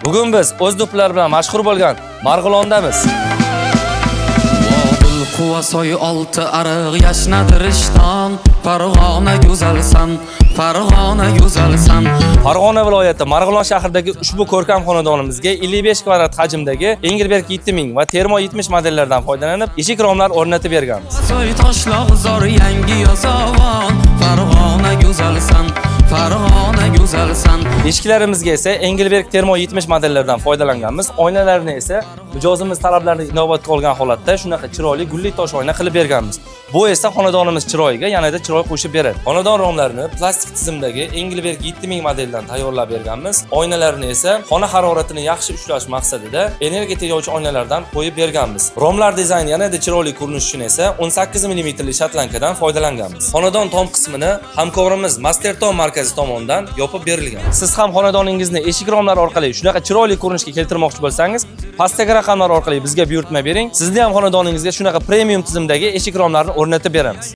Bugun biz o'z do'ppilar bilan mashhur bo'lgan Marg'ilondamiz. Quvasoy olti ariq yashnadirishdan Farg'ona go'zalsan, Farg'ona go'zalsan. Farg'ona viloyati Marg'ilon shahridagi ushbu ko'rkam xonadonimizga 55 kvadrat hajmdagi Engelberg 7000 va Termo 70 modellaridan foydalanib, eshik romlar o'rnatib berganmiz. Soy toshloq zor yangi yosovon, Farg'ona go'zalsan, Farg'ona go'zalsan. Eshiklarimizga esa Engelberg Termo 70 modellaridan foydalanganmiz. Oynalarni esa mijozimiz talablarini inobatga olgan holatda shunaqa chiroyli gulli tosh oyna qilib berganmiz. Bu esa xonadonimiz chiroyiga yanada chiroy qo'shib beradi. Xonadon romlarini plastik tizimdagi Engelberg 7000 modeldan tayyorlab berganmiz. Oynalarni esa xona haroratini yaxshi ushlash maqsadida energiya tejovchi oynalardan qo'yib berganmiz. Romlar dizayni yanada chiroyli ko'rinish uchun esa 18 mm shotlankadan foydalanganmiz. Xonadon tom qismini hamkorimiz Masterton markazi tomonidan yopib berilgan. Siz ham xonadoningizni eshik romlari orqali shunaqa chiroyli ko'rinishga keltirmoqchi bo'lsangiz, pastdagi raqamlar orqali bizga buyurtma bering. Sizni ham xonadoningizga shunaqa premium tizimdagi eshik romlarini o'rnatib beramiz.